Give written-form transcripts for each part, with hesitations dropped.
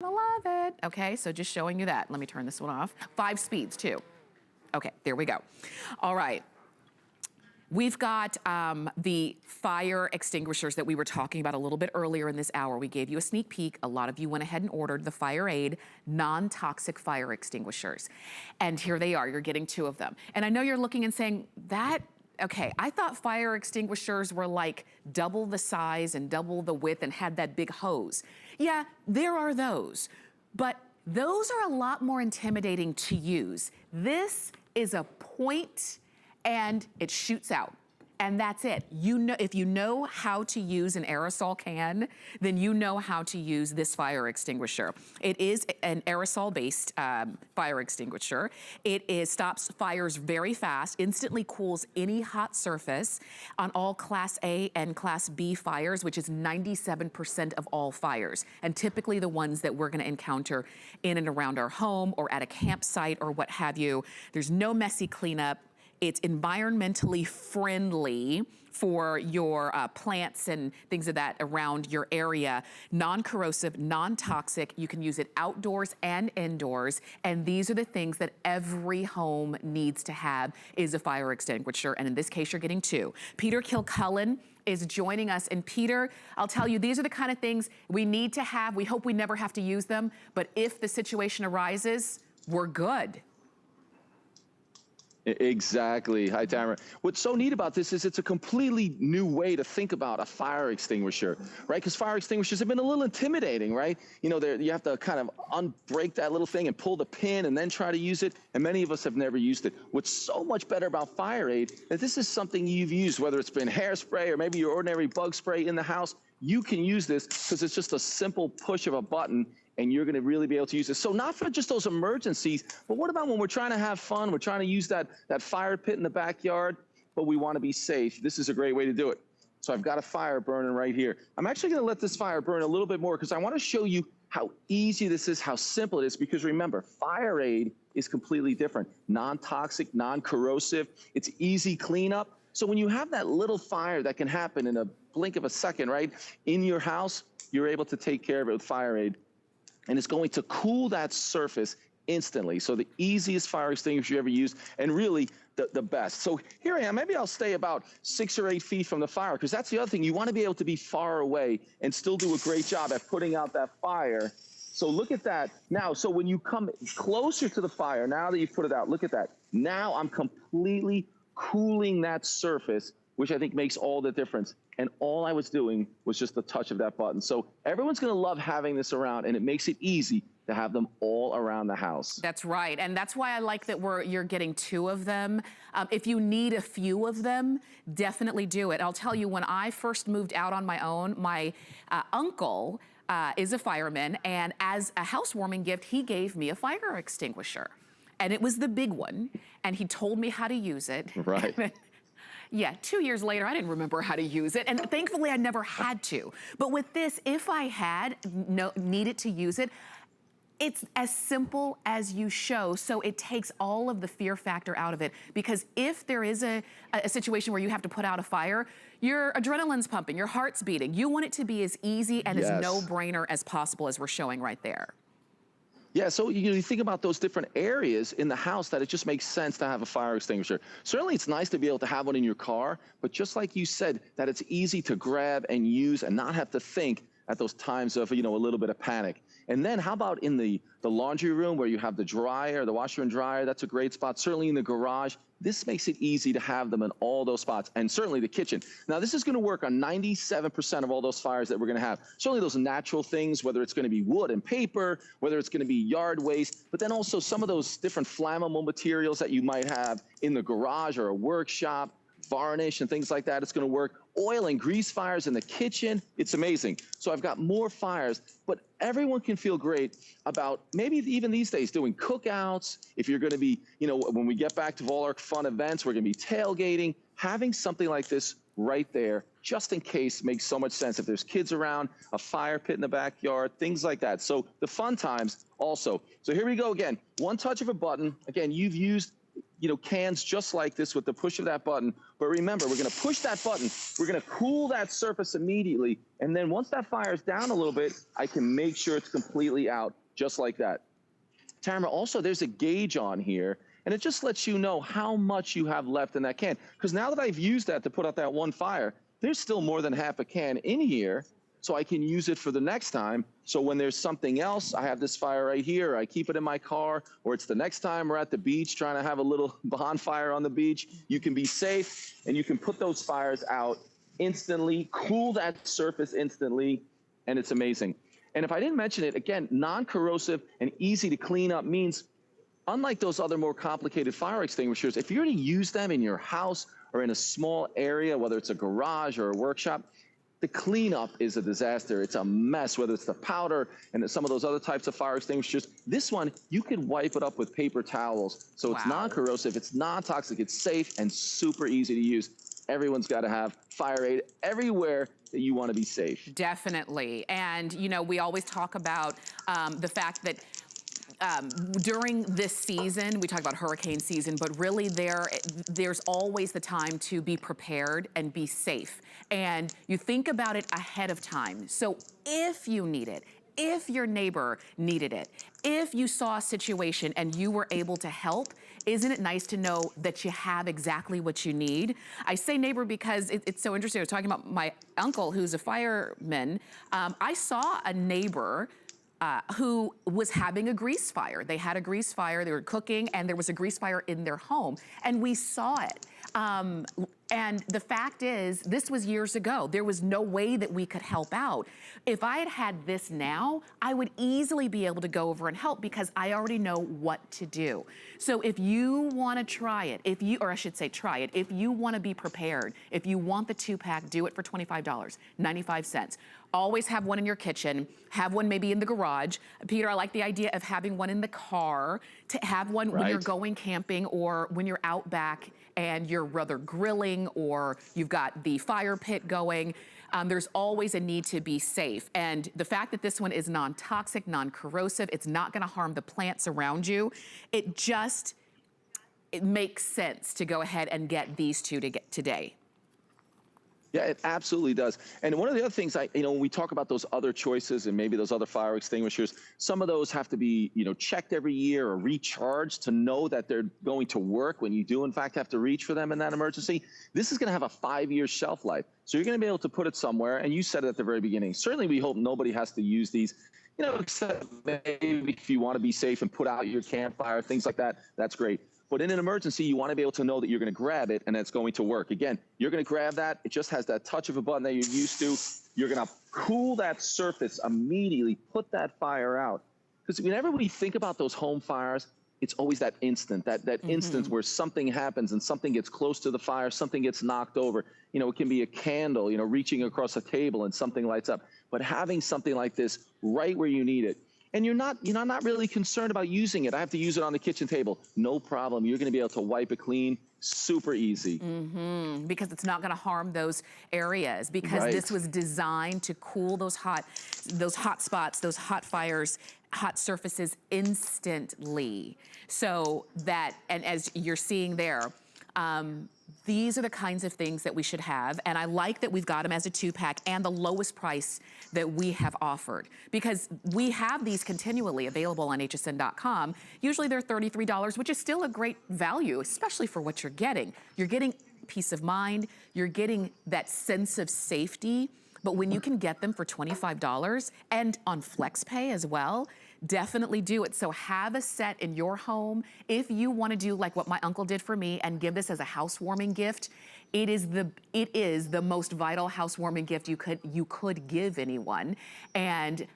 I love it. Okay, so just showing you that. Let me turn this one off. 5 speeds too. Okay, there we go. All right. We've got the fire extinguishers that we were talking about a little bit earlier in this hour. We gave you a sneak peek. A lot of you went ahead and ordered the FireAde non-toxic fire extinguishers. And here they are, you're getting 2 of them. And I know you're looking and saying, okay, I thought fire extinguishers were like double the size and double the width and had that big hose. Yeah, there are those, but those are a lot more intimidating to use. This is a point and it shoots out. And that's it. You know, if you know how to use an aerosol can, then you know how to use this fire extinguisher. It is an aerosol-based fire extinguisher. It stops fires very fast, instantly cools any hot surface on all Class A and Class B fires, which is 97% of all fires, and typically the ones that we're gonna encounter in and around our home or at a campsite or what have you. There's no messy cleanup. It's environmentally friendly for your plants and things of that around your area. Non-corrosive, non-toxic. You can use it outdoors and indoors. And these are the things that every home needs to have is a fire extinguisher. And in this case, you're getting 2. Peter Kilcullen is joining us. And Peter, I'll tell you, these are the kind of things we need to have. We hope we never have to use them. But if the situation arises, we're good. Exactly. Hi, Tamara. What's so neat about this is it's a completely new way to think about a fire extinguisher, right? Because fire extinguishers have been a little intimidating, right? You know, you have to kind of unbreak that little thing and pull the pin and then try to use it. And many of us have never used it. What's so much better about FireAde is this is something you've used, whether it's been hairspray or maybe your ordinary bug spray in the house. You can use this because it's just a simple push of a button and you're gonna really be able to use this. So not for just those emergencies, but what about when we're trying to have fun, we're trying to use that fire pit in the backyard, but we wanna be safe. This is a great way to do it. So I've got a fire burning right here. I'm actually gonna let this fire burn a little bit more because I wanna show you how easy this is, how simple it is, because remember, FireAde is completely different. Non-toxic, non-corrosive, it's easy cleanup. So when you have that little fire that can happen in a blink of a second, right, in your house, you're able to take care of it with FireAde. And it's going to cool that surface instantly. So the easiest fire extinguisher you ever used, and really the best. So here I am. Maybe I'll stay about 6 or 8 feet from the fire, because that's the other thing. You want to be able to be far away and still do a great job at putting out that fire. So look at that. Now, so when you come closer to the fire, now that you've put it out, look at that. Now I'm completely cooling that surface, which I think makes all the difference. And all I was doing was just the touch of that button. So everyone's gonna love having this around, and it makes it easy to have them all around the house. That's right, and that's why I like that you're getting 2 of them. If you need a few of them, definitely do it. I'll tell you, when I first moved out on my own, my uncle is a fireman, and as a housewarming gift, he gave me a fire extinguisher. And it was the big one, and he told me how to use it. Right. Yeah, 2 years later, I didn't remember how to use it, and thankfully I never had to. But with this, if I had needed to use it, it's as simple as you show, so it takes all of the fear factor out of it. Because if there is a situation where you have to put out a fire, your adrenaline's pumping, your heart's beating. You want it to be as easy and as no-brainer as possible, as we're showing right there. Yeah, so you think about those different areas in the house that it just makes sense to have a fire extinguisher. Certainly it's nice to be able to have one in your car, but just like you said, that it's easy to grab and use and not have to think at those times of, you know, a little bit of panic. And then how about in the laundry room where you have the dryer, the washer and dryer? That's a great spot. Certainly in the garage. This makes it easy to have them in all those spots, and certainly the kitchen. Now, this is going to work on 97% of all those fires that we're going to have. Certainly those natural things, whether it's going to be wood and paper, whether it's going to be yard waste, but then also some of those different flammable materials that you might have in the garage or a workshop, varnish and things like that. It's going to work. Oil and grease fires in the kitchen. It's amazing. So I've got more fires, but everyone can feel great about maybe even these days doing cookouts. If you're going to be, you know, when we get back to all our fun events, we're going to be tailgating. Having something like this right there, just in case, makes so much sense. If there's kids around, a fire pit in the backyard, things like that. So the fun times also. So here we go again. One touch of a button. Again, you've used cans just like this with the push of that button. But remember, we're going to push that button. We're going to cool that surface immediately. And then once that fire is down a little bit, I can make sure it's completely out, just like that. Tamara, also, there's a gauge on here, and it just lets you know how much you have left in that can. Because now that I've used that to put out that one fire, there's still more than half a can in here, so I can use it for the next time. So when there's something else, I have this fire right here, I keep it in my car, or it's the next time we're at the beach trying to have a little bonfire on the beach, you can be safe, and you can put those fires out instantly, cool that surface instantly, and it's amazing. And if I didn't mention it, again, non-corrosive and easy to clean up means, unlike those other more complicated fire extinguishers, if you're to use them in your house or in a small area, whether it's a garage or a workshop, the cleanup is a disaster. It's a mess, whether it's the powder and some of those other types of fire extinguishers. This one, you can wipe it up with paper towels. So it's non-corrosive, it's non-toxic, it's safe, and super easy to use. Everyone's got to have FireAde everywhere that you want to be safe. Definitely. And, we always talk about the fact that during this season, we talk about hurricane season, but really there's always the time to be prepared and be safe. And you think about it ahead of time. So if you need it, if your neighbor needed it, if you saw a situation and you were able to help, isn't it nice to know that you have exactly what you need? I say neighbor because it's so interesting. I was talking about my uncle, who's a fireman. I saw a neighbor who was having a grease fire. They had a grease fire, they were cooking, and there was a grease fire in their home, and we saw it. And the fact is, this was years ago. There was no way that we could help out. If I had had this now, I would easily be able to go over and help because I already know what to do. So if you want to try it, or I should say try it, if you want to be prepared, if you want the 2-pack, do it for $25, 95 cents. Always have one in your kitchen, have one maybe in the garage. Peter, I like the idea of having one in the car, to have one when you're going camping or when you're out back and you're rather grilling or you've got the fire pit going. There's always a need to be safe. And the fact that this one is non-toxic, non-corrosive, it's not gonna harm the plants around you. It makes sense to go ahead and get these two to get today. Yeah, it absolutely does. And one of the other things, when we talk about those other choices and maybe those other fire extinguishers, some of those have to be, checked every year or recharged to know that they're going to work when you do, in fact, have to reach for them in that emergency. This is going to have a 5-year shelf life. So you're going to be able to put it somewhere. And you said it at the very beginning. Certainly, we hope nobody has to use these, except maybe if you want to be safe and put out your campfire, things like that. That's great. But in an emergency, you want to be able to know that you're going to grab it and it's going to work. Again, you're going to grab that. It just has that touch of a button that you're used to. You're going to cool that surface immediately, put that fire out. Because whenever we think about those home fires, it's always that instant, that instance where something happens and something gets close to the fire, something gets knocked over. It can be a candle, reaching across a table and something lights up. But having something like this right where you need it, and you're not really concerned about using it. I have to use it on the kitchen table. No problem. You're going to be able to wipe it clean. Super easy. Because it's not going to harm those areas. Because this was designed to cool those hot spots, those hot fires, hot surfaces instantly. So that, and as you're seeing there, these are the kinds of things that we should have. And I like that we've got them as a 2-pack and the lowest price that we have offered. Because we have these continually available on hsn.com. Usually they're $33, which is still a great value, especially for what you're getting. You're getting peace of mind. You're getting that sense of safety. But when you can get them for $25 and on FlexPay as well, definitely do it. So have a set in your home. If you want to do like what my uncle did for me and give this as a housewarming gift, it is the most vital housewarming gift you could give anyone. And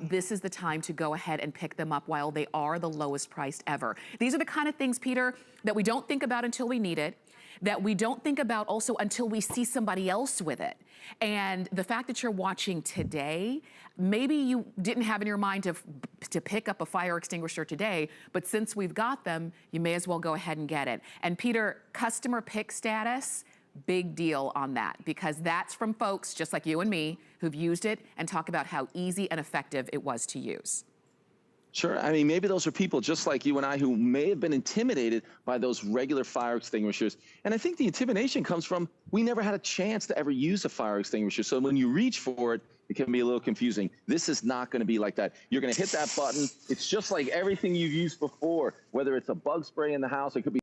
this is the time to go ahead and pick them up while they are the lowest priced ever. These are the kind of things, Peter, that we don't think about until we need it, that we don't think about also until we see somebody else with it. And the fact that you're watching today, maybe you didn't have in your mind to pick up a fire extinguisher today, but since we've got them, you may as well go ahead and get it. And Peter, customer pick status, big deal on that, because that's from folks just like you and me who've used it and talk about how easy and effective it was to use. Sure. I mean, maybe those are people just like you and I who may have been intimidated by those regular fire extinguishers. And I think the intimidation comes from we never had a chance to ever use a fire extinguisher. So when you reach for it, it can be a little confusing. This is not going to be like that. You're going to hit that button. It's just like everything you've used before, whether it's a bug spray in the house, it could be